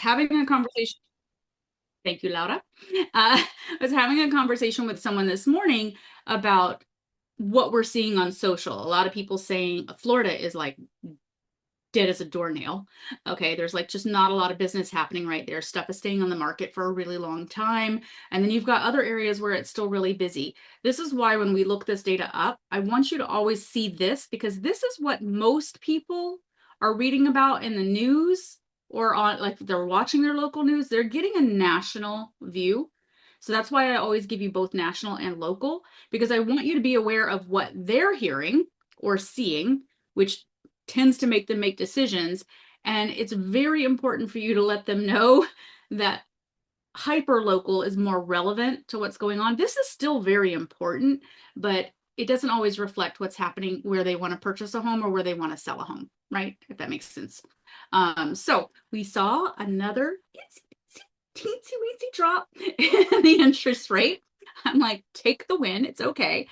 having a conversation. Thank you, Laura. I was having a conversation with someone this morning about what we're seeing on social. A lot of people saying Florida is like dead as a doornail. Okay, there's like just not a lot of business happening right there. Stuff is staying on the market for a really long time. And then you've got other areas where it's still really busy. This is why when we look this data up, I want you to always see this because this is what most people are reading about in the news or on like they're watching their local news. They're getting a national view. So that's why I always give you both national and local because I want you to be aware of what they're hearing or seeing, which tends to make them make decisions. And it's very important for you to let them know that hyper local is more relevant to what's going on. This is still very important, but it doesn't always reflect what's happening where they want to purchase a home or where they want to sell a home, right? If that makes sense. So we saw another teensy weensy drop in the interest rate. I'm like, take the win. It's okay.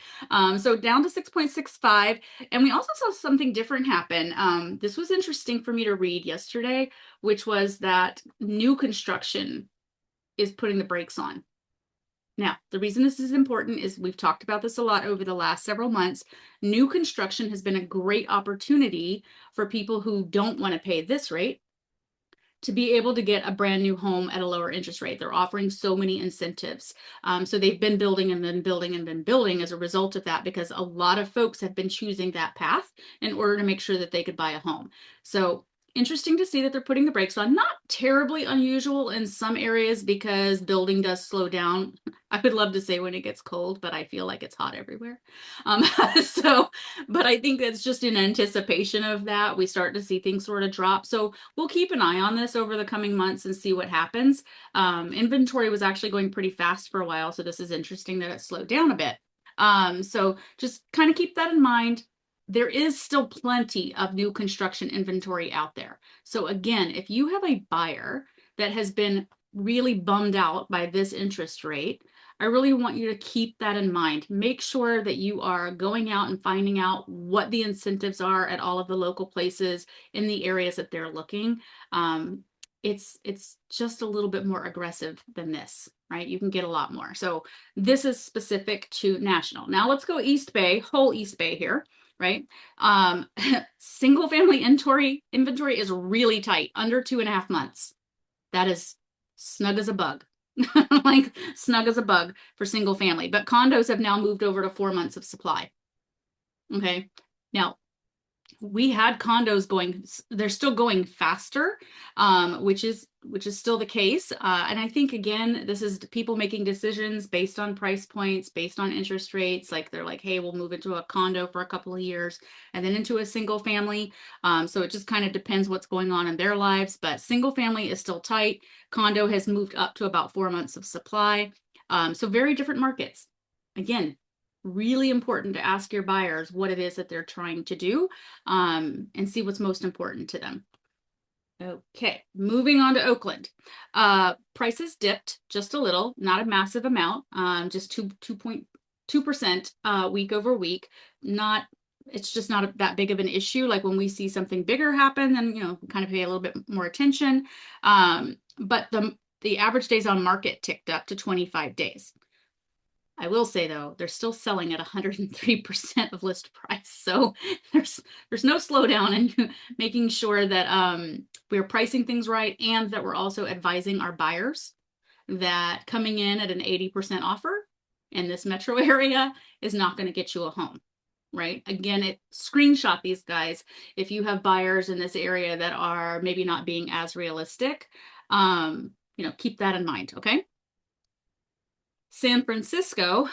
So down to 6.65. And we also saw something different happen. This was interesting for me to read yesterday, which was that new construction is putting the brakes on. Now, the reason this is important is we've talked about this a lot over the last several months. New construction has been a great opportunity for people who don't want to pay this rate to be able to get a brand new home at a lower interest rate. They're offering so many incentives. So they've been building and been building and been building as a result of that because a lot of folks have been choosing that path in order to make sure that they could buy a home. So interesting to see that they're putting the brakes on. Not terribly unusual in some areas because building does slow down. I would love to say when it gets cold, but I feel like it's hot everywhere. Um, so, but I think that's just in anticipation of that. We start to see things sort of drop. So we'll keep an eye on this over the coming months and see what happens. Inventory was actually going pretty fast for a while. So this is interesting that it slowed down a bit. So just kind of keep that in mind. There is still plenty of new construction inventory out there. So again, if you have a buyer that has been really bummed out by this interest rate, I really want you to keep that in mind. Make sure that you are going out and finding out what the incentives are at all of the local places in the areas that they're looking. It's just a little bit more aggressive than this, right? You can get a lot more. So this is specific to national. Now let's go East Bay, whole East Bay here, right? Single family inventory is really tight, under 2.5 months. That is snug as a bug. Like snug as a bug for single family. But condos have now moved over to 4 months of supply. Okay. Now, we had condos going, they're still going faster, which is still the case. And I think again, this is people making decisions based on price points, based on interest rates. Like they're like, hey, we'll move into a condo for a couple of years and then into a single family. So it just kind of depends what's going on in their lives. But single family is still tight. Condo has moved up to about 4 months of supply. So very different markets. Again, really important to ask your buyers what it is that they're trying to do and see what's most important to them. Okay, moving on to Oakland. Prices dipped just a little, not a massive amount, just 2.2% week over week. Not, it's just not that big of an issue. Like when we see something bigger happen, then kind of pay a little bit more attention. But the average days on market ticked up to 25 days. I will say though, they're still selling at 103% of list price. So there's no slowdown in making sure that we're pricing things right and that we're also advising our buyers that coming in at an 80% offer in this metro area is not going to get you a home. Right? Again, screenshot these guys if you have buyers in this area that are maybe not being as realistic. Keep that in mind, okay? San Francisco,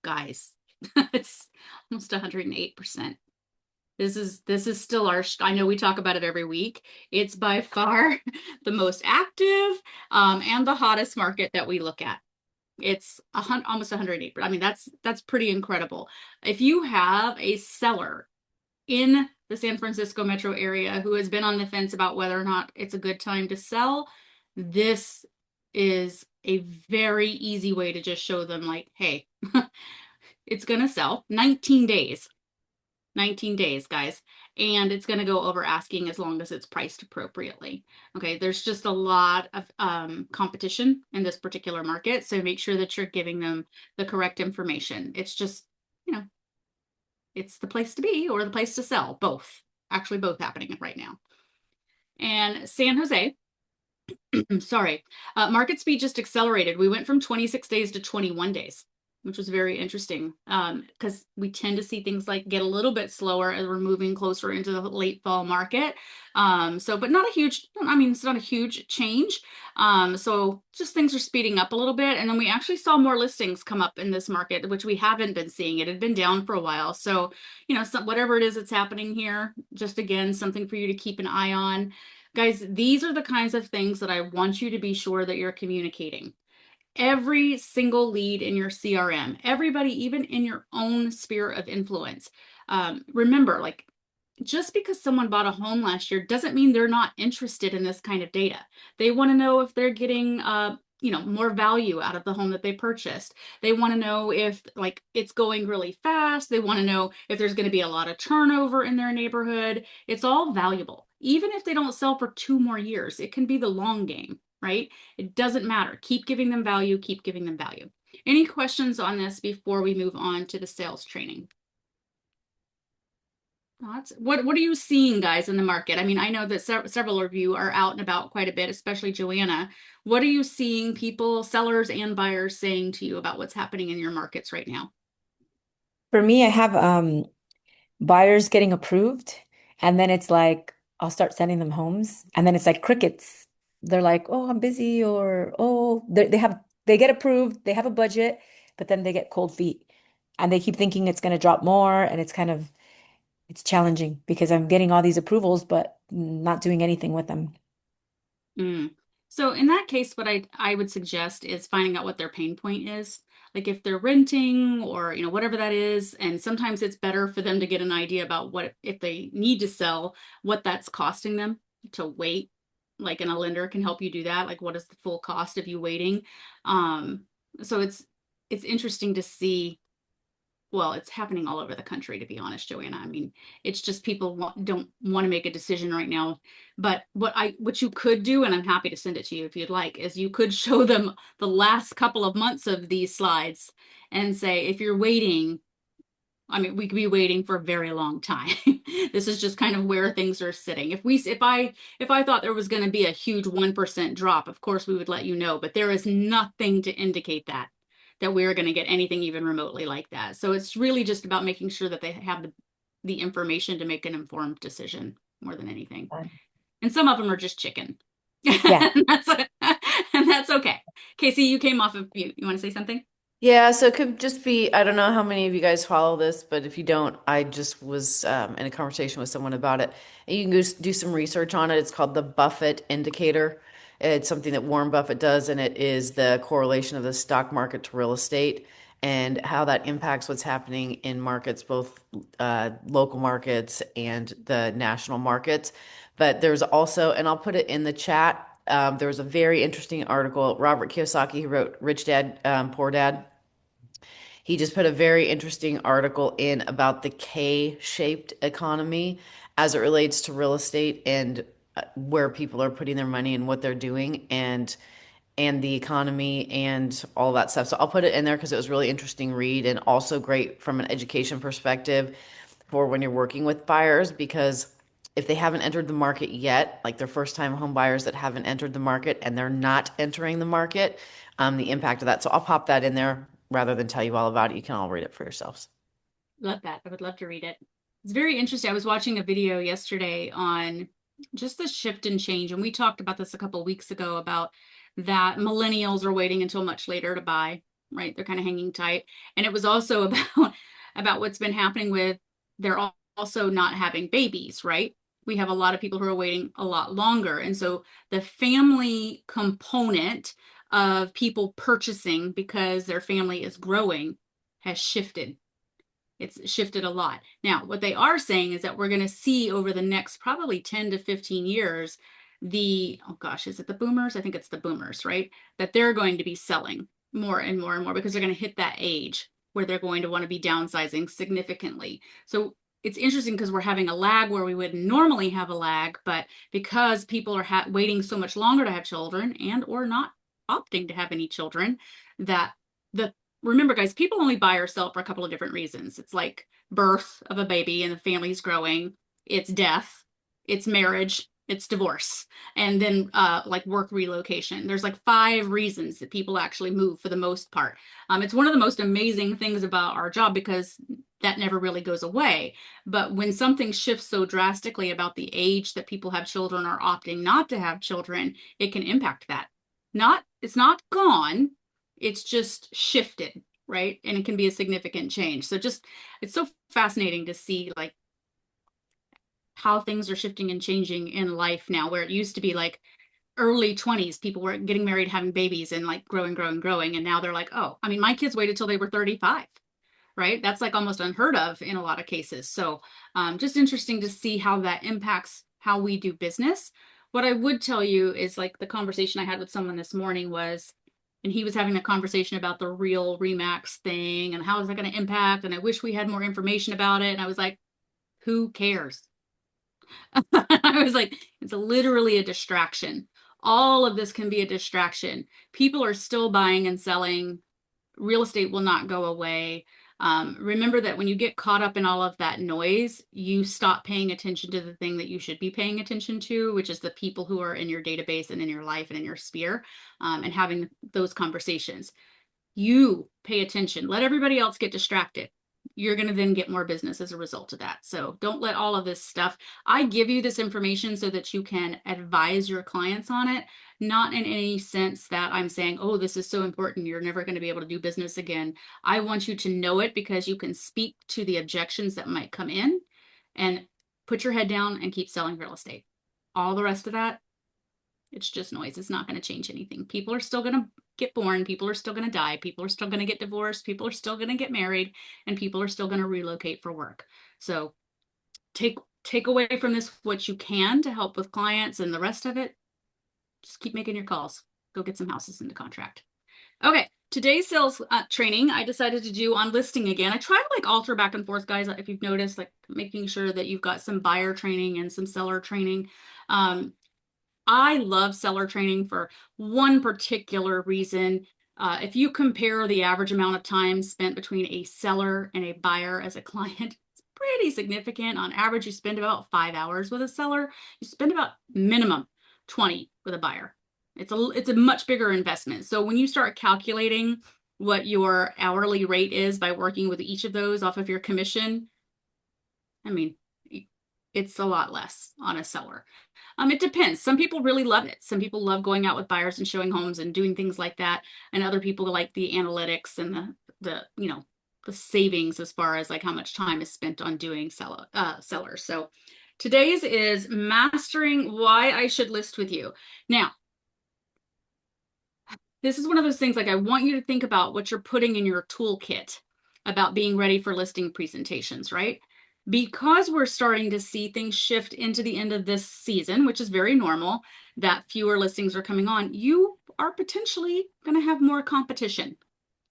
guys, it's almost 108%. This is still I know we talk about it every week. It's by far the most active and the hottest market that we look at. It's almost 108. I mean, that's pretty incredible. If you have a seller in the San Francisco metro area who has been on the fence about whether or not it's a good time to sell, this is a very easy way to just show them like, hey, it's going to sell 19 days. 19 days, guys. And it's going to go over asking as long as it's priced appropriately. Okay, there's just a lot of competition in this particular market. So make sure that you're giving them the correct information. It's just, you know, it's the place to be or the place to sell, both. Actually, both happening right now. And San Jose, sorry, market speed just accelerated. We went from 26 days to 21 days, which was very interesting because we tend to see things like get a little bit slower as we're moving closer into the late fall market. But not a huge, I mean, it's not a huge change. So just things are speeding up a little bit. And then we actually saw more listings come up in this market, which we haven't been seeing. It had been down for a while. So, whatever it is that's happening here, just again, something for you to keep an eye on. Guys, these are the kinds of things that I want you to be sure that you're communicating. Every single lead in your CRM, everybody, even in your own sphere of influence. Remember, like, just because someone bought a home last year doesn't mean they're not interested in this kind of data. They want to know if they're getting more value out of the home that they purchased. They want to know if like it's going really fast. They want to know if there's going to be a lot of turnover in their neighborhood. It's all valuable. Even if they don't sell for 2 more years, it can be the long game, right? It doesn't matter. Keep giving them value, keep giving them value. Any questions on this before we move on to the sales training? What are you seeing, guys, in the market? I mean, I know that several of you are out and about quite a bit, especially Joanna. What are you seeing people, sellers and buyers, saying to you about what's happening in your markets right now? For me, I have buyers getting approved, and then it's like I'll start sending them homes, and then it's like crickets. They're like, "Oh, I'm busy," or "Oh, they get approved, they have a budget, but then they get cold feet, and they keep thinking it's going to drop more, and it's challenging because I'm getting all these approvals, but not doing anything with them." Mm. So in that case, what I would suggest is finding out what their pain point is. Like if they're renting or whatever that is, and sometimes it's better for them to get an idea about what if they need to sell, what that's costing them to wait. Like and a lender can help you do that. Like what is the full cost of you waiting? Um, so it's interesting to see. Well, it's happening all over the country, to be honest, Joanna. I mean, it's just people don't want to make a decision right now. But what you could do, and I'm happy to send it to you if you'd like, is you could show them the last couple of months of these slides and say, if you're waiting, I mean, we could be waiting for a very long time. This is just kind of where things are sitting. If I thought there was going to be a huge 1% drop, of course we would let you know, but there is nothing to indicate that we're going to get anything even remotely like that. So it's really just about making sure that they have the information to make an informed decision more than anything. And some of them are just chicken. Yeah. and that's and that's okay. Casey, you came off of mute. You want to say something? Yeah, so it could just be, I don't know how many of you guys follow this, but if you don't, I just was in a conversation with someone about it. And you can go do some research on it. It's called the Buffett indicator. It's something that Warren Buffett does, and it is the correlation of the stock market to real estate and how that impacts what's happening in markets, both local markets and the national markets. But there's also, and I'll put it in the chat, there was a very interesting article. Robert Kiyosaki, who wrote Rich Dad, Poor Dad, he just put a very interesting article in about the K-shaped economy as it relates to real estate and where people are putting their money and what they're doing and the economy and all that stuff. So I'll put it in there because it was really interesting read and also great from an education perspective for when you're working with buyers because if they haven't entered the market yet, like they're first time home buyers that haven't entered the market and they're not entering the market, the impact of that. So I'll pop that in there rather than tell you all about it. You can all read it for yourselves. Love that. I would love to read it. It's very interesting. I was watching a video yesterday on just the shift and change, and we talked about this a couple of weeks ago about that millennials are waiting until much later to buy, right? They're kind of hanging tight. And it was also about what's been happening with they're also not having babies, right? We have a lot of people who are waiting a lot longer. And so the family component of people purchasing because their family is growing has shifted. It's shifted a lot. Now, what they are saying is that we're going to see over the next probably 10 to 15 years, oh gosh, is it the boomers? I think it's the boomers, right? That they're going to be selling more and more and more because they're going to hit that age where they're going to want to be downsizing significantly. So it's interesting because we're having a lag where we would normally have a lag, but because people are waiting so much longer to have children and or not opting to have any children, that the remember guys, people only buy or sell for a couple of different reasons. It's like birth of a baby and the family's growing, it's death, it's marriage, it's divorce, and then like work relocation. There's like 5 reasons that people actually move for the most part. It's one of the most amazing things about our job because that never really goes away. But when something shifts so drastically about the age that people have children or opting not to have children, it can impact that. It's not gone, it's just shifted, right? And it can be a significant change. So just it's so fascinating to see like how things are shifting and changing in life now, where it used to be like early 20s, people were getting married, having babies, and like growing, growing, growing. And now they're like, oh, I mean, my kids waited till they were 35, right? That's like almost unheard of in a lot of cases. So just interesting to see how that impacts how we do business. What I would tell you is like the conversation I had with someone this morning was, and he was having a conversation about the real Remax thing and how is that going to impact? And I wish we had more information about it. And I was like, who cares? I was like, it's literally a distraction. All of this can be a distraction. People are still buying and selling. Real estate will not go away. Remember that when you get caught up in all of that noise, you stop paying attention to the thing that you should be paying attention to, which is the people who are in your database and in your life and in your sphere, and having those conversations. You pay attention. Let everybody else get distracted. You're going to then get more business as a result of that. So don't let all of this stuff. I give you this information so that you can advise your clients on it, not in any sense that I'm saying, oh, this is so important, you're never going to be able to do business again. I want you to know it because you can speak to the objections that might come in and put your head down and keep selling real estate. All the rest of that, it's just noise. It's not going to change anything. People are still going to get born. People are still going to die. People are still going to get divorced. People are still going to get married, and people are still going to relocate for work. So take away from this what you can to help with clients, and the rest of it, just keep making your calls. Go get some houses into contract. Okay, today's sales training I decided to do on listing again. I try to like alter back and forth, guys. If you've noticed, like making sure that you've got some buyer training and some seller training. I love seller training for one particular reason. If you compare the average amount of time spent between a seller and a buyer as a client, it's pretty significant. On average, you spend about 5 hours with a seller. You spend about minimum 20 with a buyer. It's a much bigger investment. So when you start calculating what your hourly rate is by working with each of those off of your commission, I mean, it's a lot less on a seller. It depends. Some people really love it. Some people love going out with buyers and showing homes and doing things like that. And other people like the analytics and the savings as far as like how much time is spent on doing sellers. So today's is mastering why I should list with you. Now, this is one of those things like I want you to think about what you're putting in your toolkit about being ready for listing presentations, right? Because we're starting to see things shift into the end of this season, which is very normal, that fewer listings are coming on, you are potentially going to have more competition.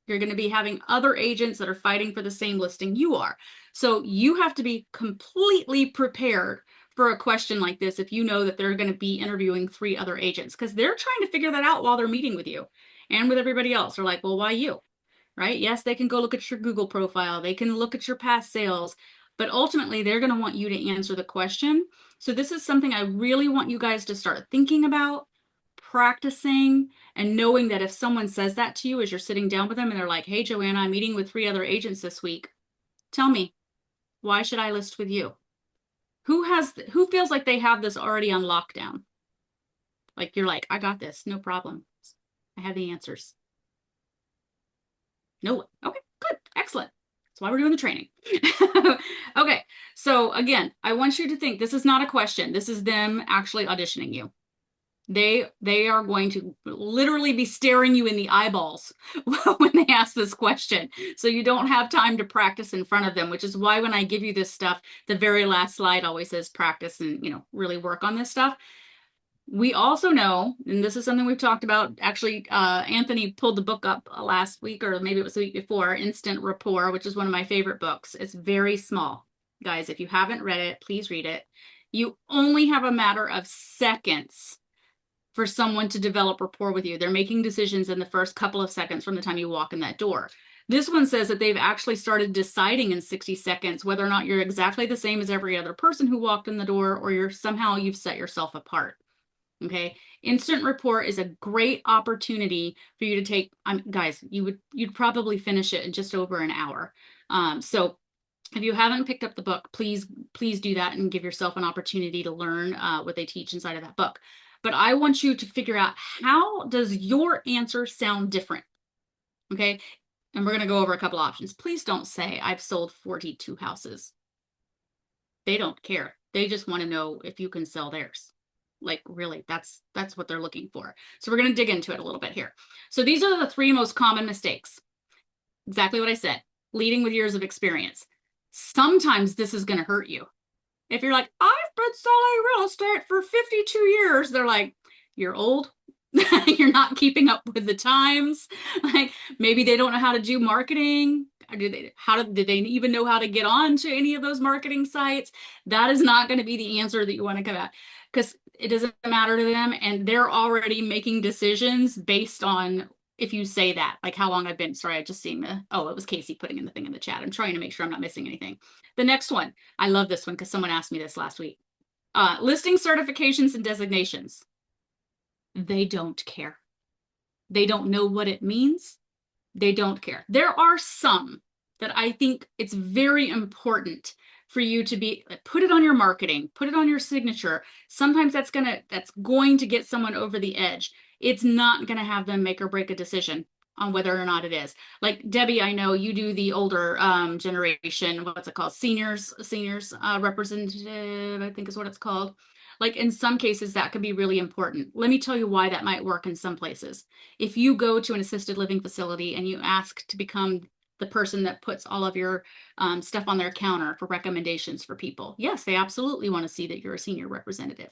You're going to be having other agents that are fighting for the same listing you are. So you have to be completely prepared for a question like this if you know that they're going to be interviewing 3 other agents, because they're trying to figure that out while they're meeting with you and with everybody else. They're like, well, why you? Right? Yes, they can go look at your Google profile. They can look at your past sales, but ultimately they're going to want you to answer the question. So this is something I really want you guys to start thinking about, practicing, and knowing that if someone says that to you as you're sitting down with them and they're like, hey, Joanna, I'm meeting with 3 other agents this week. Tell me, why should I list with you? Who feels like they have this already on lockdown? Like you're like, I got this, no problem. I have the answers. No. Okay, good. Excellent. That's why we're doing the training. Okay. So again, I want you to think this is not a question. This is them actually auditioning you. They are going to literally be staring you in the eyeballs when they ask this question. So you don't have time to practice in front of them, which is why when I give you this stuff, the very last slide always says practice and, really work on this stuff. We also know, and this is something we've talked about, actually, Anthony pulled the book up last week, or maybe it was the week before, Instant Rapport, which is one of my favorite books. It's very small. Guys, if you haven't read it, please read it. You only have a matter of seconds for someone to develop rapport with you. They're making decisions in the first couple of seconds from the time you walk in that door. This one says that they've actually started deciding in 60 seconds whether or not you're exactly the same as every other person who walked in the door, or you've set yourself apart. Okay. Instant rapport is a great opportunity for you to take, guys, you'd probably finish it in just over an hour. So if you haven't picked up the book, please do that and give yourself an opportunity to learn what they teach inside of that book. But I want you to figure out, how does your answer sound different? Okay. And we're going to go over a couple options. Please don't say I've sold 42 houses. They don't care. They just want to know if you can sell theirs. Like, really, that's what they're looking for. So we're going to dig into it a little bit here. So these are the 3 most common mistakes. Exactly what I said. Leading with years of experience. Sometimes this is going to hurt you. If you're like, I've been selling real estate for 52 years, they're like, you're old. You're not keeping up with the times. Like, maybe they don't know how to do marketing. Did they even know how to get on to any of those marketing sites? That is not going to be the answer that you want to come at, because it doesn't matter to them, and they're already making decisions based on if you say that. Like, how long I've been. Sorry, I just seen it was Casey putting in the thing in the chat. I'm trying to make sure I'm not missing anything. The next one, I love this one because someone asked me this last week. Listing certifications and designations. They don't care. They don't know what it means. They don't care. There are some that I think it's very important for you to put it on your marketing, put it on your signature. Sometimes that's going to get someone over the edge. It's not going to have them make or break a decision on whether or not it is. Like, Debbie, I know you do the older generation, what's it called? Seniors representative, I think is what it's called. Like, in some cases, that could be really important. Let me tell you why that might work in some places. If you go to an assisted living facility and you ask to become the person that puts all of your stuff on their counter for recommendations for people, yes, they absolutely want to see that you're a senior representative.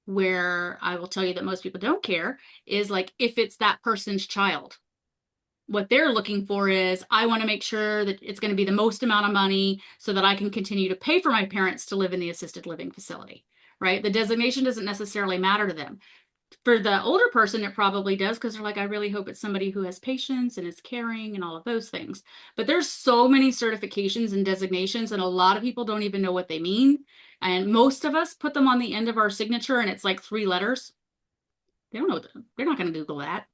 Where I will tell you that most people don't care is, like, if it's that person's child. What they're looking for is, I want to make sure that it's going to be the most amount of money so that I can continue to pay for my parents to live in the assisted living facility, right? The designation doesn't necessarily matter to them. For the older person, it probably does, because they're like, I really hope it's somebody who has patience and is caring and all of those things. But there's so many certifications and designations, and a lot of people don't even know what they mean. And most of us put them on the end of our signature, and it's like 3 letters. They don't know. They're not going to Google that.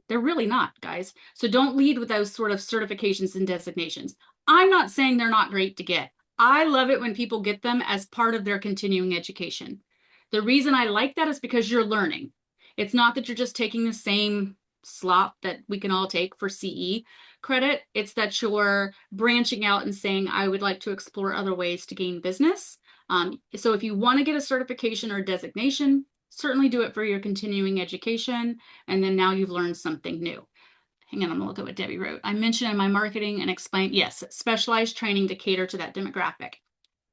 They're really not, guys. So don't lead with those sort of certifications and designations. I'm not saying they're not great to get. I love it when people get them as part of their continuing education. The reason I like that is because you're learning. It's not that you're just taking the same slop that we can all take for CE credit. It's that you're branching out and saying, I would like to explore other ways to gain business. So if you want to get a certification or designation, certainly do it for your continuing education. And then now you've learned something new. Hang on, I'm gonna look at what Debbie wrote. I mentioned in my marketing and explain, yes, specialized training to cater to that demographic.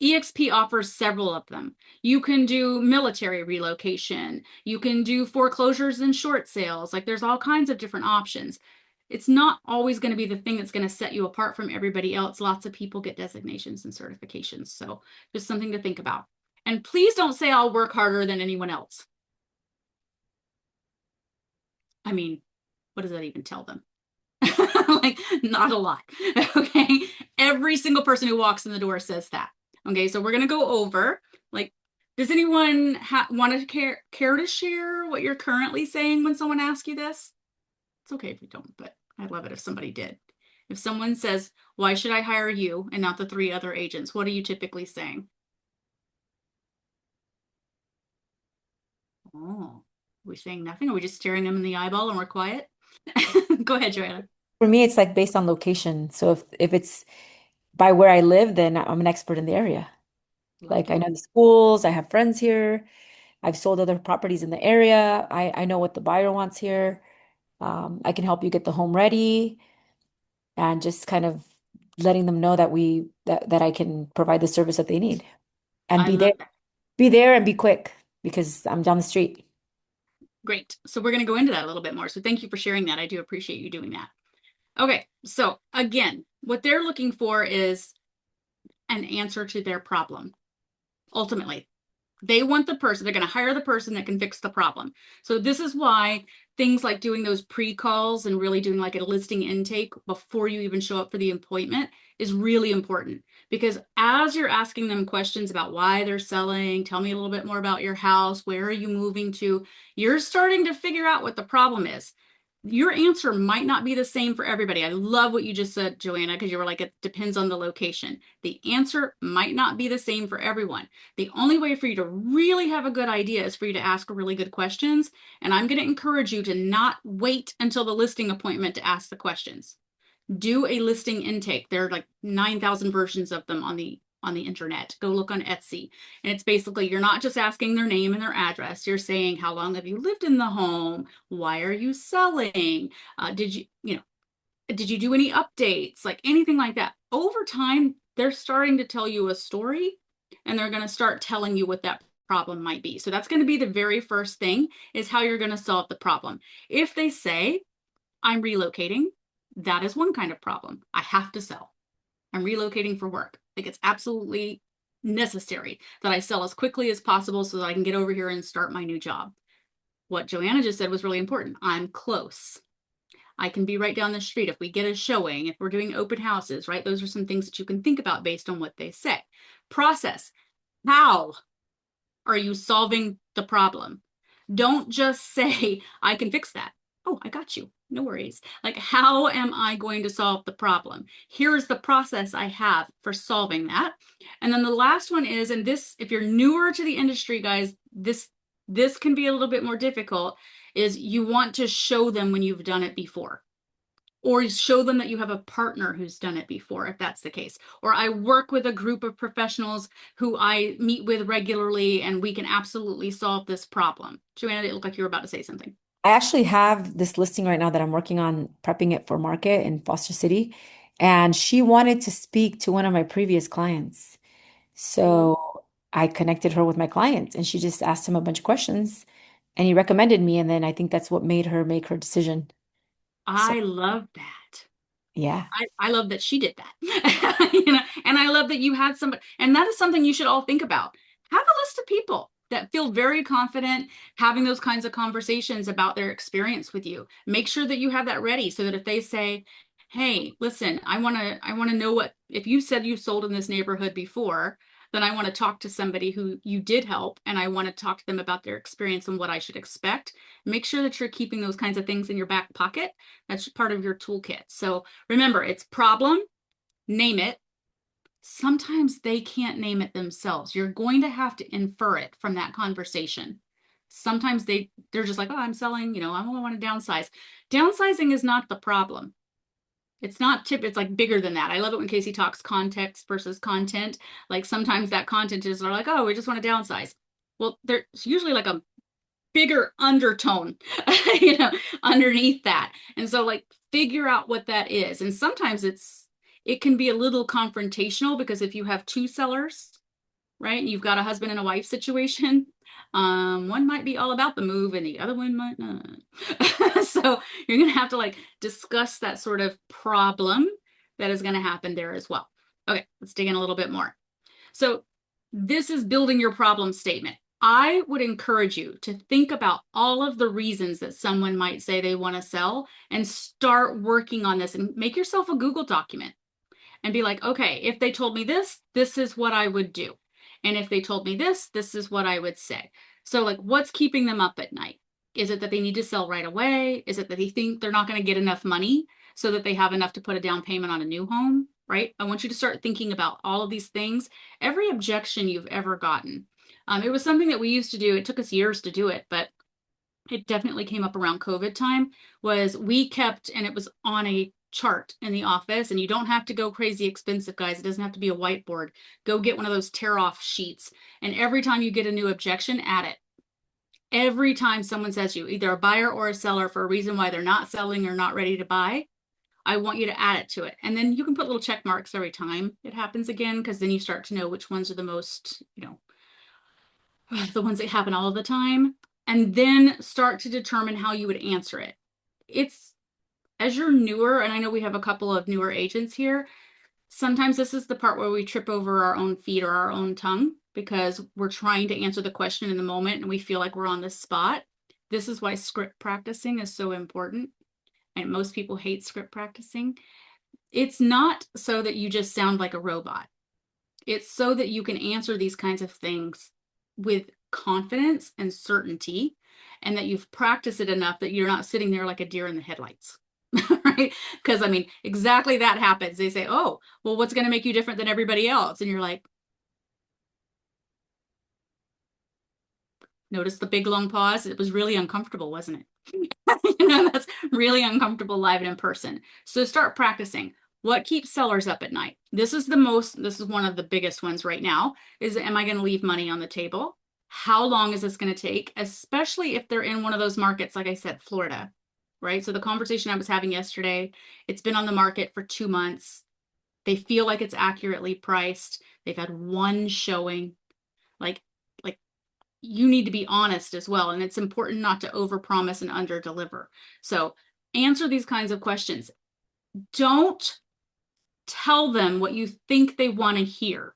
EXP offers several of them. You can do military relocation. You can do foreclosures and short sales. Like, there's all kinds of different options. It's not always going to be the thing that's going to set you apart from everybody else. Lots of people get designations and certifications. So just something to think about. And please don't say I'll work harder than anyone else. I mean, what does that even tell them? Like, not a lot. Okay. Every single person who walks in the door says that. Okay. So we're going to go over, like, does anyone want to care to share what you're currently saying when someone asks you this? It's okay if you don't, but I'd love it if somebody did. If someone says, why should I hire you and not the 3 other agents? What are you typically saying? Oh, we're saying nothing? Are we just staring them in the eyeball and we're quiet? Go ahead, Joanna. For me, it's like based on location. So if it's by where I live, then I'm an expert in the area. Love Like, I it. know the schools, I have friends here. I've sold other properties in the area. I know what the buyer wants here. I can help you get the home ready, and just kind of letting them know that I can provide the service that they need, and I love that. be there and be quick because I'm down the street. Great. So we're going to go into that a little bit more. So thank you for sharing that. I do appreciate you doing that. Okay. So again, what they're looking for is an answer to their problem. Ultimately, they want the person, they're going to hire the person that can fix the problem. So this is why things like doing those pre-calls and really doing like a listing intake before you even show up for the appointment is really important. Because as you're asking them questions about why they're selling, tell me a little bit more about your house, where are you moving to, you're starting to figure out what the problem is. Your answer might not be the same for everybody. I love what you just said, Joanna, because you were like, it depends on the location. The answer might not be the same for everyone. The only way for you to really have a good idea is for you to ask really good questions. And I'm going to encourage you to not wait until the listing appointment to ask the questions. Do a listing intake. There are like 9,000 versions of them on the internet. Go look on Etsy. And it's basically, you're not just asking their name and their address. You're saying, how long have you lived in the home? Why are you selling? Did you do any updates? Like anything like that. Over time, they're starting to tell you a story and they're going to start telling you what that problem might be. So that's going to be the very first thing is how you're going to solve the problem. If they say, I'm relocating, that is one kind of problem. I have to sell. I'm relocating for work. Like it's absolutely necessary that I sell as quickly as possible so that I can get over here and start my new job. What Joanna just said was really important. I'm close. I can be right down the street if we get a showing, if we're doing open houses, right? Those are some things that you can think about based on what they say. Process. How are you solving the problem? Don't just say, I can fix that. Oh, I got you. No worries. Like, how am I going to solve the problem? Here's the process I have for solving that. And then the last one is, and this, if you're newer to the industry, guys, this can be a little bit more difficult, is you want to show them when you've done it before or show them that you have a partner who's done it before, if that's the case. Or I work with a group of professionals who I meet with regularly, and we can absolutely solve this problem. Joanna, it looked like you were about to say something. I actually have this listing right now that I'm working on prepping it for market in Foster City. And she wanted to speak to one of my previous clients. Ooh. So I connected her with my client and she just asked him a bunch of questions and he recommended me. And then I think that's what made her make her decision. So I love that. yeah. I love that she did that. And I love that you had somebody, and that is something you should all think about. Have a list of people that feel very confident having those kinds of conversations about their experience with you. Make sure that you have that ready so that if they say, "Hey, listen, I want to know what if you said you sold in this neighborhood before, then I want to talk to somebody who you did help and I want to talk to them about their experience and what I should expect." Make sure that you're keeping those kinds of things in your back pocket. That's part of your toolkit. So remember, it's problem, name it. Sometimes they can't name it themselves. You're going to have to infer it from that conversation. Sometimes they're just like, oh, I'm selling, I only want to downsize. Downsizing is not the problem. It's not it's like bigger than that. I love it when Casey talks context versus content. Like sometimes that content is they're like, oh, we just want to downsize. Well, there's usually like a bigger undertone, you know, underneath that. And so like figure out what that is. And sometimes it can be a little confrontational because if you have two sellers, right, and you've got a husband and a wife situation, one might be all about the move and the other one might not. So you're gonna have to like discuss that sort of problem that is gonna happen there as well. Okay, let's dig in a little bit more. So this is building your problem statement. I would encourage you to think about all of the reasons that someone might say they want to sell and start working on this and make yourself a Google document and be like, okay, if they told me this is what I would do. And if they told me this is what I would say. So like what's keeping them up at night? Is it that they need to sell right away? Is it that they think they're not going to get enough money so that they have enough to put a down payment on a new home, right? I want you to start thinking about all of these things, every objection you've ever gotten. It was something that we used to do. It took us years to do it, but it definitely came up around COVID time, was we kept, and it was on a chart in the office, and you don't have to go crazy expensive, guys. It doesn't have to be a whiteboard. Go get one of those tear off sheets. And every time you get a new objection, add it. Every time someone says you, either a buyer or a seller for a reason why they're not selling or not ready to buy, I want you to add it to it. And then you can put little check marks every time it happens again, because then you start to know which ones are the most, the ones that happen all of the time, and then start to determine how you would answer it. It's as you're newer, and I know we have a couple of newer agents here, Sometimes this is the part where we trip over our own feet or our own tongue because we're trying to answer the question in the moment and we feel like we're on the spot. This is why script practicing is so important. And most people hate script practicing. It's not so that you just sound like a robot. It's so that you can answer these kinds of things with confidence and certainty, and that you've practiced it enough that you're not sitting there like a deer in the headlights. Right? Because I mean, exactly that happens. They say, oh, well, what's going to make you different than everybody else? And you're like, notice the big long pause. It was really uncomfortable, wasn't it? That's really uncomfortable live and in person. So start practicing. What keeps sellers up at night? This is one of the biggest ones right now, is am I going to leave money on the table? How long is this going to take? Especially if they're in one of those markets, like I said, Florida, right? So the conversation I was having yesterday, it's been on the market for 2 months. They feel like it's accurately priced. They've had one showing. Like, like you need to be honest as well. And it's important not to overpromise and underdeliver. So answer these kinds of questions. Don't tell them what you think they want to hear.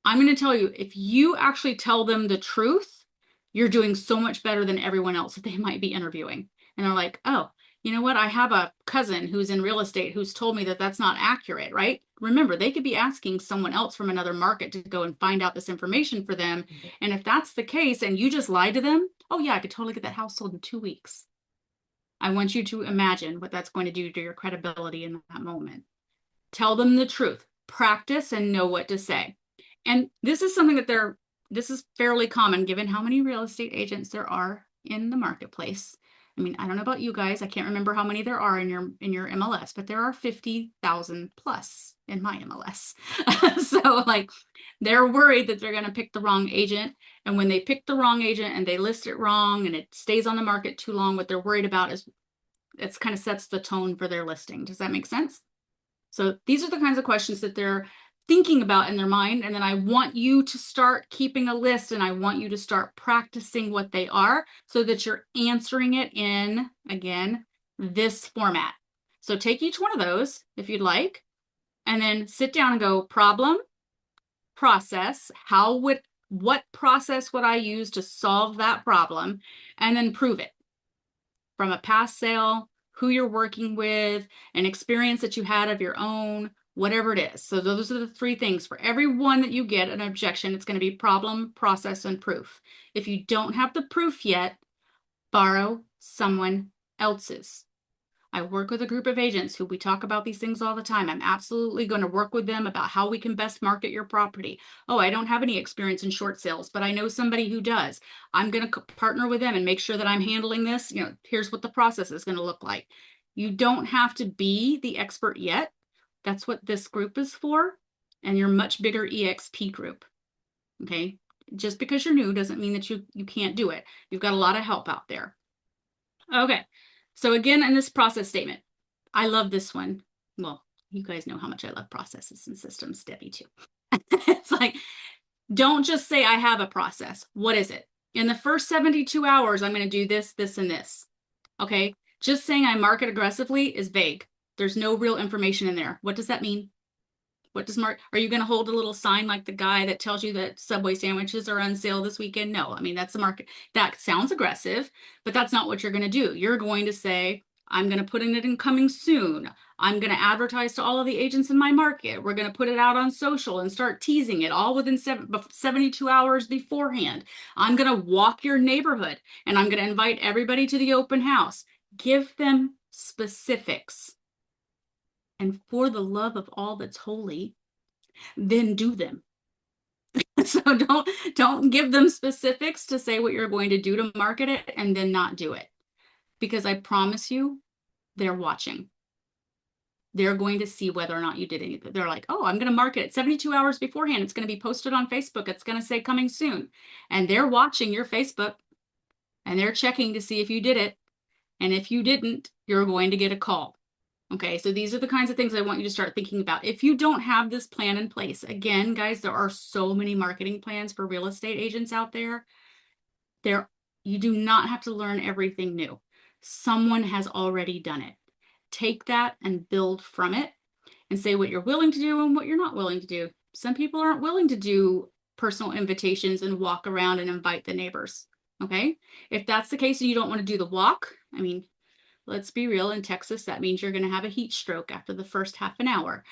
I'm going to tell you, if you actually tell them the truth, you're doing so much better than everyone else that they might be interviewing. And they're like, oh, you know what? I have a cousin who's in real estate who's told me that that's not accurate, right? Remember, they could be asking someone else from another market to go and find out this information for them. And if that's the case and you just lied to them, oh, yeah, I could totally get that house sold in 2 weeks. I want you to imagine what that's going to do to your credibility in that moment. Tell them the truth, practice and know what to say. And this is something that this is fairly common given how many real estate agents there are in the marketplace. I mean, I don't know about you guys. I can't remember how many there are in your MLS, but there are 50,000 plus in my MLS. So like they're worried that they're going to pick the wrong agent. And when they pick the wrong agent and they list it wrong and it stays on the market too long, what they're worried about is it's kind of sets the tone for their listing. Does that make sense? So these are the kinds of questions that they're thinking about in their mind. And then I want you to start keeping a list and I want you to start practicing what they are so that you're answering it in, again, this format. So take each one of those if you'd like, and then sit down and go problem, process, what process would I use to solve that problem, and then prove it from a past sale, who you're working with, an experience that you had of your own, whatever it is. So those are the 3 things. For every one that you get an objection, it's going to be problem, process, and proof. If you don't have the proof yet, borrow someone else's. I work with a group of agents who we talk about these things all the time. I'm absolutely going to work with them about how we can best market your property. Oh, I don't have any experience in short sales, but I know somebody who does. I'm going to partner with them and make sure that I'm handling this. Here's what the process is going to look like. You don't have to be the expert yet. That's what this group is for. And your much bigger EXP group. Okay. Just because you're new doesn't mean that you can't do it. You've got a lot of help out there. Okay. So again, in this process statement, I love this one. Well, you guys know how much I love processes and systems, Debbie, too. It's like, don't just say I have a process. What is it? In the first 72 hours, I'm going to do this, this, and this. Okay. Just saying I market aggressively is vague. There's no real information in there. What does that mean? Are you going to hold a little sign like the guy that tells you that Subway sandwiches are on sale this weekend? No, I mean, that's the market. That sounds aggressive, but that's not what you're going to do. You're going to say, I'm going to put it in coming soon. I'm going to advertise to all of the agents in my market. We're going to put it out on social and start teasing it all within 72 hours beforehand. I'm going to walk your neighborhood and I'm going to invite everybody to the open house. Give them specifics. And for the love of all that's holy, then do them. So don't give them specifics to say what you're going to do to market it and then not do it. Because I promise you, they're watching. They're going to see whether or not you did anything. They're like, oh, I'm going to market it 72 hours beforehand. It's going to be posted on Facebook. It's going to say coming soon. And they're watching your Facebook and they're checking to see if you did it. And if you didn't, you're going to get a call. Okay, so these are the kinds of things I want you to start thinking about. If you don't have this plan in place, again, guys, there are so many marketing plans for real estate agents out there. You do not have to learn everything new. Someone has already done it. Take that and build from it. and say what you're willing to do and what you're not willing to do. Some people aren't willing to do personal invitations and walk around and invite the neighbors. Okay. If that's the case and you don't want to do the walk, I mean, let's be real, in Texas, that means you're going to have a heat stroke after the first half an hour.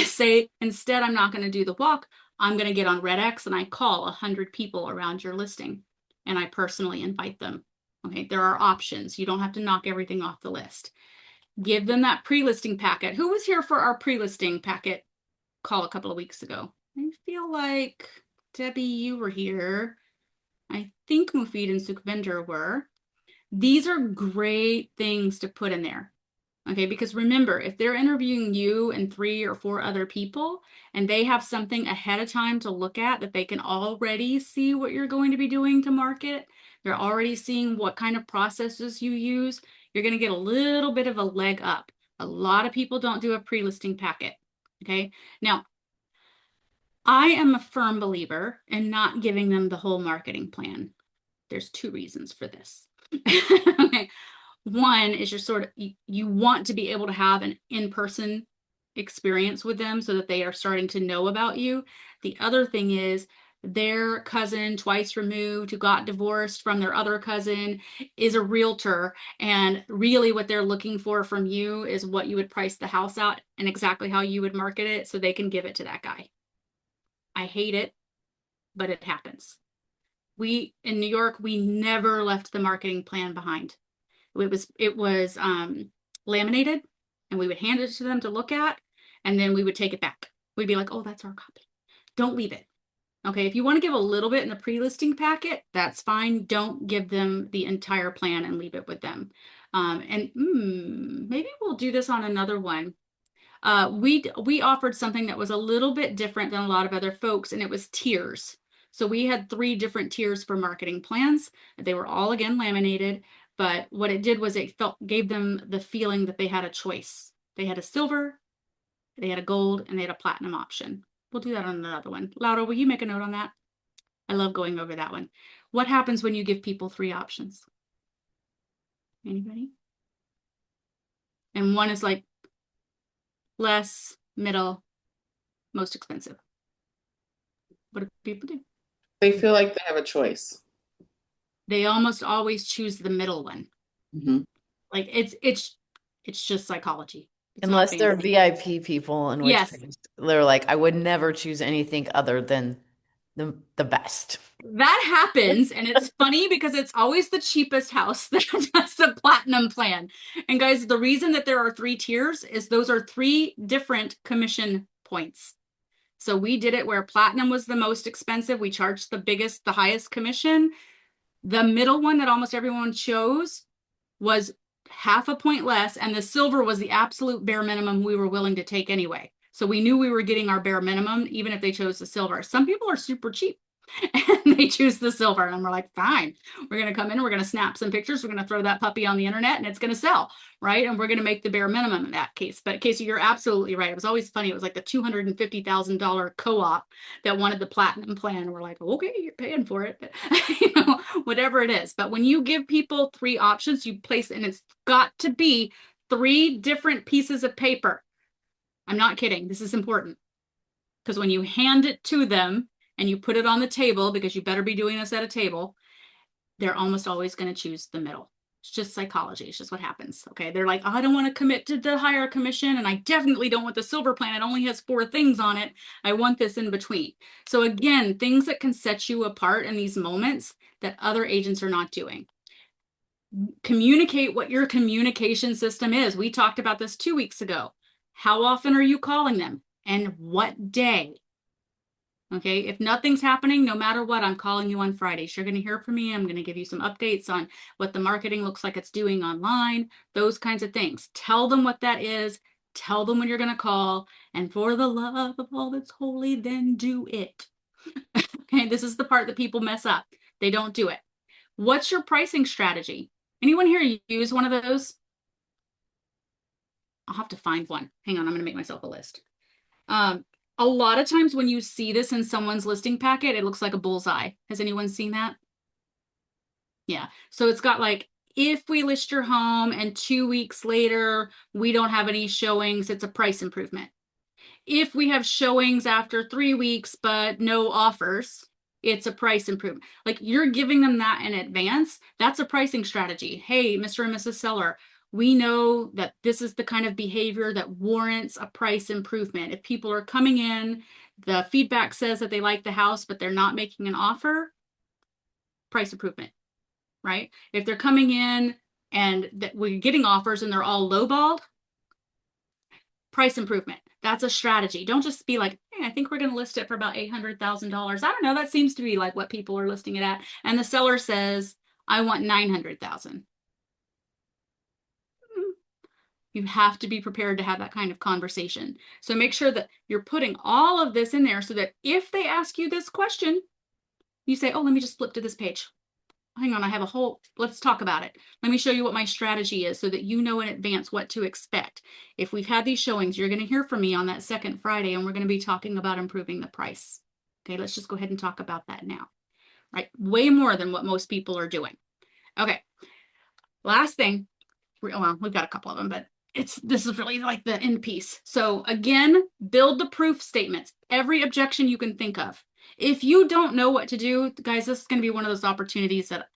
Say, instead, I'm not going to do the walk. I'm going to get on Red X and I call 100 people around your listing and I personally invite them. Okay, there are options. You don't have to knock everything off the list. Give them that pre-listing packet. Who was here for our pre-listing packet call a couple of weeks ago? I feel like Debbie, you were here. I think Mufid and Sukhvinder were. These are great things to put in there. Okay, because remember, if they're interviewing you and 3 or 4 other people and they have something ahead of time to look at that they can already see what you're going to be doing to market, they're already seeing what kind of processes you use, you're going to get a little bit of a leg up. A lot of people don't do a pre-listing packet. Okay, now I am a firm believer in not giving them the whole marketing plan. There's 2 reasons for this. Okay. One is you're sort of, you want to be able to have an in-person experience with them so that they are starting to know about you. The other thing is their cousin twice removed who got divorced from their other cousin is a realtor, and really what they're looking for from you is what you would price the house out and exactly how you would market it so they can give it to that guy. I hate it, but it happens. We in New York, we never left the marketing plan behind. It was laminated, and we would hand it to them to look at, and then we would take it back. We'd be like, oh, that's our copy. Don't leave it. Okay, if you want to give a little bit in the pre-listing packet, that's fine. Don't give them the entire plan and leave it with them. Maybe we'll do this on another one. We offered something that was a little bit different than a lot of other folks, and it was tiers. So we had 3 different tiers for marketing plans. They were all again laminated, but what it did was it gave them the feeling that they had a choice. They had a silver, they had a gold, and they had a platinum option. We'll do that on another one. Laura, will you make a note on that? I love going over that one. What happens when you give people 3 options? Anybody? And one is like less, middle, most expensive. What do people do? They feel like they have a choice. They almost always choose the middle one. Mhm. Like it's just psychology. It's not Unless they're fancy. VIP people, in which Yes, case they're like, I would never choose anything other than the best. that happens, and it's funny because it's always the cheapest house that does the platinum plan. And guys, the reason that there are 3 tiers is those are 3 different commission points. So we did it where platinum was the most expensive. We charged the highest commission. The middle one that almost everyone chose was half a point less, and the silver was the absolute bare minimum we were willing to take anyway. So we knew we were getting our bare minimum, even if they chose the silver. Some people are super cheap and they choose the silver, and we're like, fine, we're going to come in, we're going to snap some pictures, we're going to throw that puppy on the internet, and it's going to sell, right? And we're going to make the bare minimum in that case. But Casey, you're absolutely right. It was always funny. It was like the $250,000 co-op that wanted the platinum plan. We're like, okay, you're paying for it, whatever it is. But when you give people 3 options, you place, and it's got to be 3 different pieces of paper. I'm not kidding. This is important because when you hand it to them and you put it on the table, because you better be doing this at a table, they're almost always going to choose the middle. It's just psychology. It's just what happens. Okay. They're like, oh, I don't want to commit to the higher commission, and I definitely don't want the silver plan. It only has 4 things on it. I want this in between. So again, things that can set you apart in these moments that other agents are not doing. Communicate what your communication system is. We talked about this 2 weeks ago. How often are you calling them, and what day? Okay, if nothing's happening, no matter what, I'm calling you on Fridays. You're going to hear from me. I'm going to give you some updates on what the marketing looks like it's doing online, those kinds of things. Tell them what that is. Tell them when you're going to call. And for the love of all that's holy, then do it. Okay, this is the part that people mess up. They don't do it. What's your pricing strategy? Anyone here use one of those? I'll have to find one. Hang on, I'm going to make myself a list. A lot of times when you see this in someone's listing packet, it looks like a bullseye. Has anyone seen that? Yeah. So it's got like, if we list your home and 2 weeks later, we don't have any showings, it's a price improvement. If we have showings after 3 weeks, but no offers, it's a price improvement. Like you're giving them that in advance. That's a pricing strategy. Hey, Mr. and Mrs. Seller, we know that this is the kind of behavior that warrants a price improvement. If people are coming in, the feedback says that they like the house, but they're not making an offer, price improvement, right? If they're coming in and that we're getting offers and they're all lowballed, price improvement. That's a strategy. Don't just be like, hey, I think we're going to list it for about $800,000. I don't know. That seems to be like what people are listing it at. And the seller says, I want 900,000. You have to be prepared to have that kind of conversation. So make sure that you're putting all of this in there so that if they ask you this question, you say, oh, let me just flip to this page. Hang on, I have a whole, let's talk about it. Let me show you what my strategy is so that you know in advance what to expect. If we've had these showings, you're going to hear from me on that second Friday, and we're going to be talking about improving the price. Okay, let's just go ahead and talk about that now. Right, way more than what most people are doing. Okay, last thing, well, we've got a couple of them, but this is really like the end piece. So again, build the proof statements, every objection you can think of. If you don't know what to do, guys, this is going to be one of those opportunities that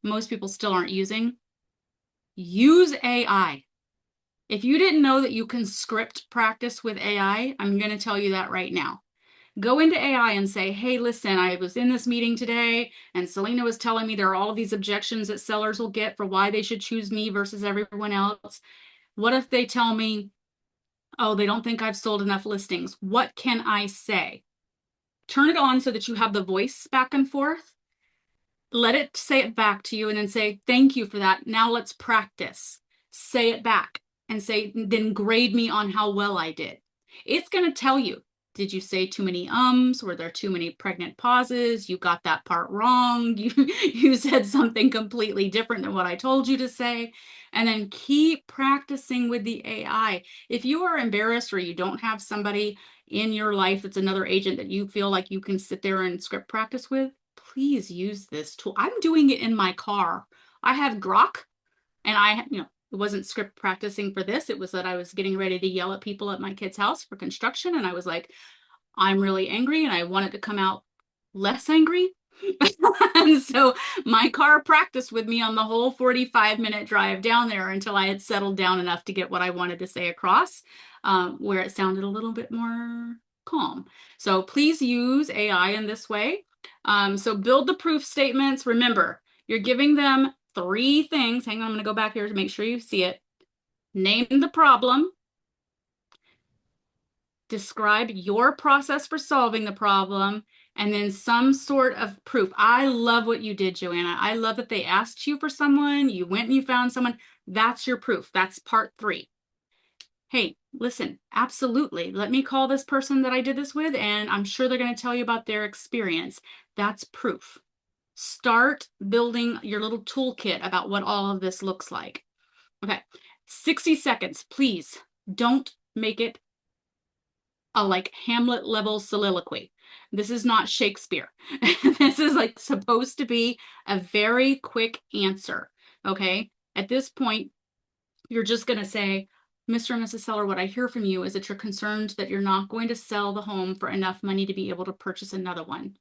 most people still aren't using. Use AI. If you didn't know that you can script practice with AI, I'm going to tell you that right now. Go into AI and say, hey, listen, I was in this meeting today and Selina was telling me there are all of these objections that sellers will get for why they should choose me versus everyone else. What if they tell me, oh, they don't think I've sold enough listings? What can I say? Turn it on so that you have the voice back and forth. Let it say it back to you and then say, thank you for that. Now let's practice. Say it back and say, then grade me on how well I did. It's going to tell you, did you say too many ums? Were there too many pregnant pauses? You got that part wrong. You said something completely different than what I told you to say. And then keep practicing with the AI. If you are embarrassed or you don't have somebody in your life that's another agent that you feel like you can sit there and script practice with, please use this tool. I'm doing it in my car. I have Grok, and it wasn't script practicing for this. It was that I was getting ready to yell at people at my kid's house for construction. And I was like, I'm really angry and I want it to come out less angry. And so my car practiced with me on the whole 45-minute drive down there until I had settled down enough to get what I wanted to say across, where it sounded a little bit more calm. So please use AI in this way. So build the proof statements. Remember, you're giving them 3 things. Hang on, I'm going to go back here to make sure you see it. Name the problem. Describe your process for solving the problem, and then some sort of proof. I love what you did, Joanna. I love that they asked you for someone, you went and you found someone. That's your proof. That's part 3. Hey, listen, absolutely. Let me call this person that I did this with, and I'm sure they're going to tell you about their experience. That's proof. Start building your little toolkit about what all of this looks like. Okay, 60 seconds, please. Don't make it a like Hamlet level soliloquy. This is not Shakespeare. This is like supposed to be a very quick answer. Okay. At this point, you're just going to say, Mr. and Mrs. Seller, what I hear from you is that you're concerned that you're not going to sell the home for enough money to be able to purchase another one.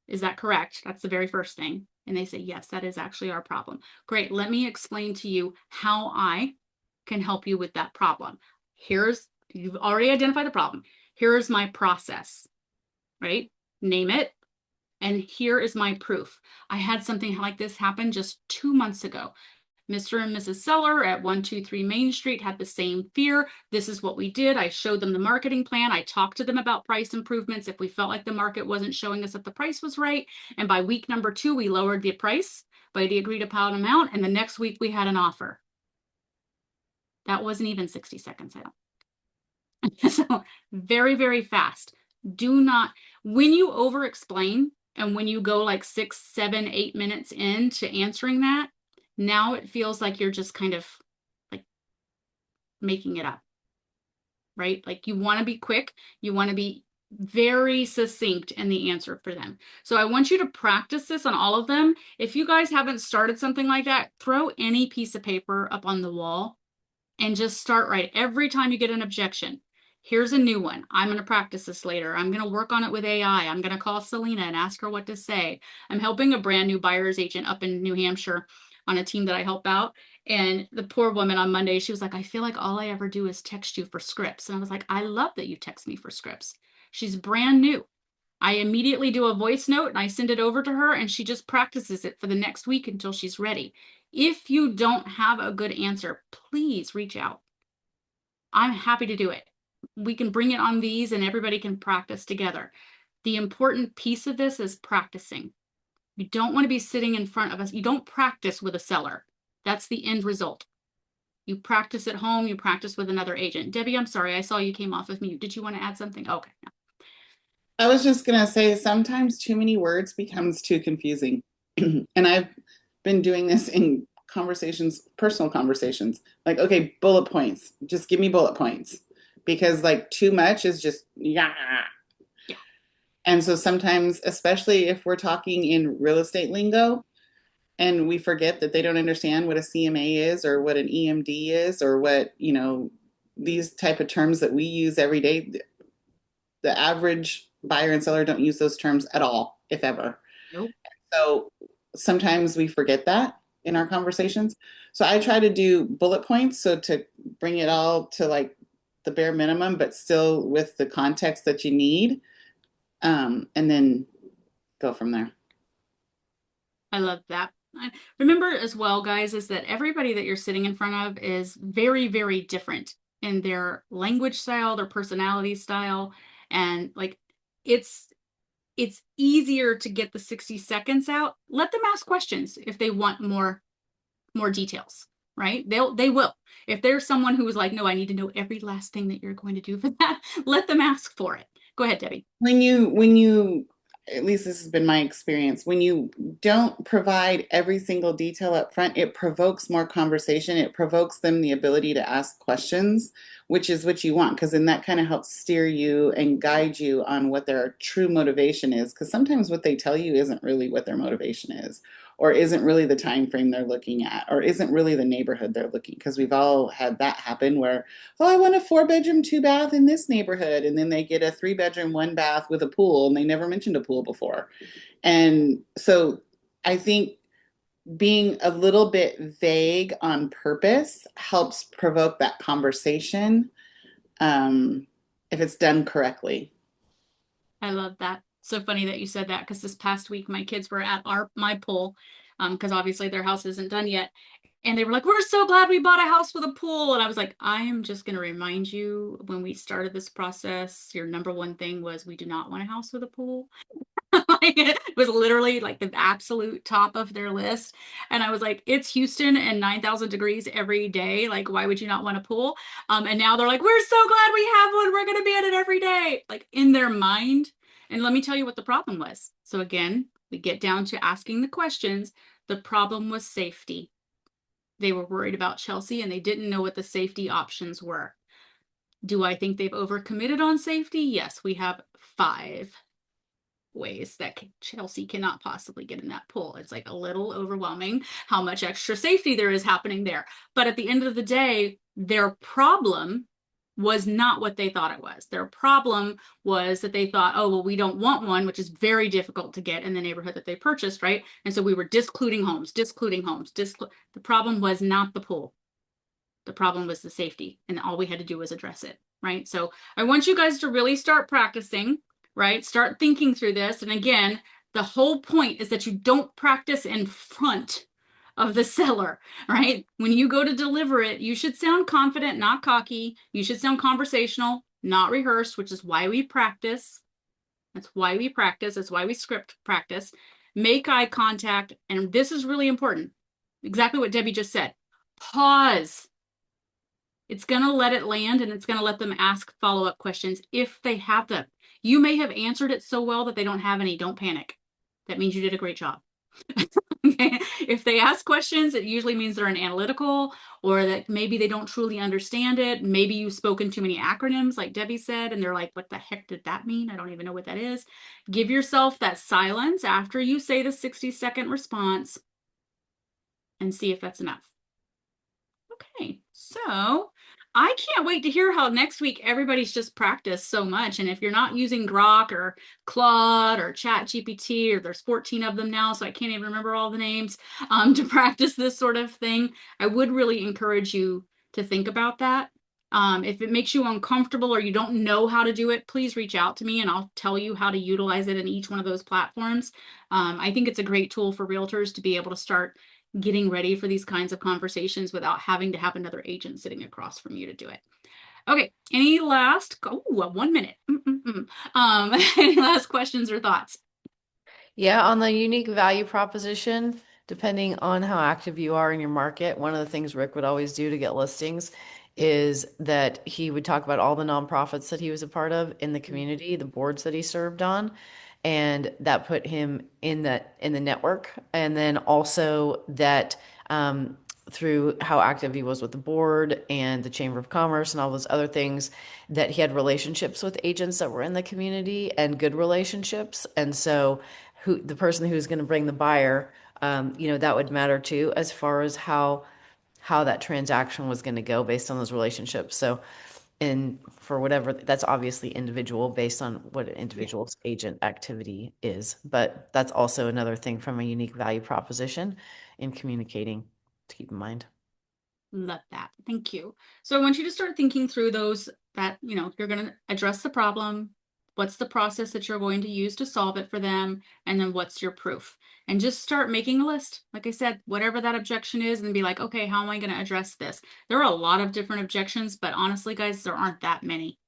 Is that correct? That's the very first thing. And they say, yes, that is actually our problem. Great. Let me explain to you how I can help you with that problem. You've already identified the problem. Here's my process, right? Name it. And here is my proof. I had something like this happen just 2 months ago. Mr. and Mrs. Seller at 123 Main Street had the same fear. This is what we did. I showed them the marketing plan. I talked to them about price improvements if we felt like the market wasn't showing us that the price was right. And by week number 2, we lowered the price by the agreed upon amount. And the next week we had an offer. That wasn't even 60 seconds, I don't. So very, very fast. Do not, when you over explain and when you go like 6, 7, 8 minutes into answering that, now it feels like you're just kind of like making it up, right? Like you want to be quick. You want to be very succinct in the answer for them. So I want you to practice this on all of them. If you guys haven't started something like that, throw any piece of paper up on the wall and just start right every time you get an objection. Here's a new one. I'm going to practice this later. I'm going to work on it with AI. I'm going to call Selina and ask her what to say. I'm helping a brand new buyer's agent up in New Hampshire on a team that I help out. And the poor woman on Monday, she was like, I feel like all I ever do is text you for scripts. And I was like, I love that you text me for scripts. She's brand new. I immediately do a voice note and I send it over to her and she just practices it for the next week until she's ready. If you don't have a good answer, please reach out. I'm happy to do it. We can bring it on these and everybody can practice together. The important piece of this is practicing. You don't want to be sitting in front of us. You don't practice with a seller. That's the end result. You practice at home, you practice with another agent. Debbie, I'm sorry, I saw you came off of mute. Did you want to add something? Okay. I was just going to say sometimes too many words becomes too confusing. And I've been doing this in conversations, personal conversations. Like, okay, bullet points. Just give me bullet points. Because like too much is just yeah. Yeah. And so sometimes, especially if we're talking in real estate lingo and we forget that they don't understand what a CMA is or what an EMD is or what, these type of terms that we use every day, the average buyer and seller don't use those terms at all, if ever. Nope. So sometimes we forget that in our conversations. So I try to do bullet points so to bring it all to like the bare minimum, but still with the context that you need, and then go from there. I love that. Remember as well, guys, is that everybody that you're sitting in front of is very, very different in their language style, their personality style. And like it's easier to get the 60 seconds out. Let them ask questions if they want more details, right? They will. If there's someone who is like, no, I need to know every last thing that you're going to do for that, let them ask for it. Go ahead, Debbie. When you at least this has been my experience, when you don't provide every single detail up front, it provokes more conversation. It provokes them the ability to ask questions, which is what you want, because then that kind of helps steer you and guide you on what their true motivation is. Because sometimes what they tell you isn't really what their motivation is, or isn't really the time frame they're looking at, or isn't really the neighborhood they're looking. Because we've all had that happen where, oh, I want a 4-bedroom, 2-bath in this neighborhood. And then they get a 3-bedroom, 1-bath with a pool, and they never mentioned a pool before. And so I think being a little bit vague on purpose helps provoke that conversation, if it's done correctly. I love that. So funny that you said that because this past week my kids were at my pool because obviously their house isn't done yet. And they were like, we're so glad we bought a house with a pool. And I was like, I am just going to remind you when we started this process, your number one thing was we do not want a house with a pool. Like, it was literally like the absolute top of their list. And I was like, it's Houston and 9,000 degrees every day. Like, why would you not want a pool? And now they're like, we're so glad we have one. We're going to be in it every day, like in their mind. And let me tell you what the problem was. So again, we get down to asking the questions. The problem was safety. They were worried about Chelsea and they didn't know what the safety options were. Do I think they've overcommitted on safety? Yes, we have 5 ways that Chelsea cannot possibly get in that pool. It's like a little overwhelming how much extra safety there is happening there. But at the end of the day, their problem was not what they thought it was. Their problem was that they thought, oh, well, we don't want one, which is very difficult to get in the neighborhood that they purchased, right? And so we were discluding homes. The problem was not the pool. The problem was the safety, and all we had to do was address it, right? So I want you guys to really start practicing, right? Start thinking through this. And again, the whole point is that you don't practice in front of the seller, right? When you go to deliver it, you should sound confident, not cocky. You should sound conversational, not rehearsed, which is why we practice. That's why we practice. That's why we script practice. Make eye contact. And this is really important. Exactly what Debbie just said. Pause. It's going to let it land and it's going to let them ask follow-up questions if they have them. You may have answered it so well that they don't have any. Don't panic. That means you did a great job. Okay? If they ask questions, it usually means they're analytical or that maybe they don't truly understand it. Maybe you've spoken too many acronyms, like Debbie said, and they're like, what the heck did that mean? I don't even know what that is. Give yourself that silence after you say the 60-second response and see if that's enough. Okay, so I can't wait to hear how next week everybody's just practiced so much. And if you're not using Grok or Claude or Chat GPT, or there's 14 of them now, so I can't even remember all the names, to practice this sort of thing, I would really encourage you to think about that. If it makes you uncomfortable or you don't know how to do it, please reach out to me and I'll tell you how to utilize it in each one of those platforms. I think it's a great tool for realtors to be able to start getting ready for these kinds of conversations without having to have another agent sitting across from you to do it. Okay, any last, 1 minute. Any last questions or thoughts? Yeah, on the unique value proposition, depending on how active you are in your market, one of the things Rick would always do to get listings is that he would talk about all the nonprofits that he was a part of in the community, the boards that he served on, and that put him in the network. And then also that through how active he was with the board and the Chamber of Commerce and all those other things, that he had relationships with agents that were in the community and good relationships. And so the person who's going to bring the buyer, that would matter too, as far as how that transaction was going to go based on those relationships. So, and for whatever, that's obviously individual based on what an individual's agent activity is. But that's also another thing from a unique value proposition in communicating to keep in mind. Love that. Thank you. So I want you to start thinking through those that, you're going to address the problem. What's the process that you're going to use to solve it for them? And then what's your proof? And just start making a list. Like I said, whatever that objection is, and be like, okay, how am I going to address this? There are a lot of different objections, but honestly, guys, there aren't that many.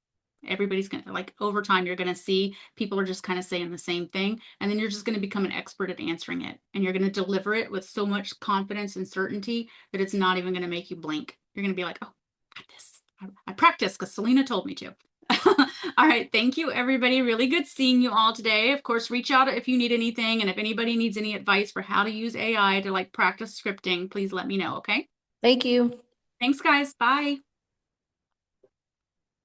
Everybody's gonna, like, over time, you're gonna see people are just kind of saying the same thing, and then you're just gonna become an expert at answering it, and you're gonna deliver it with so much confidence and certainty that it's not even gonna make you blink. You're gonna be like, oh, I got this. I practiced because Selena told me to. All right, thank you, everybody. Really good seeing you all today. Of course, reach out if you need anything, and if anybody needs any advice for how to use AI to, like, practice scripting, please let me know. Okay. Thank you. Thanks, guys. Bye.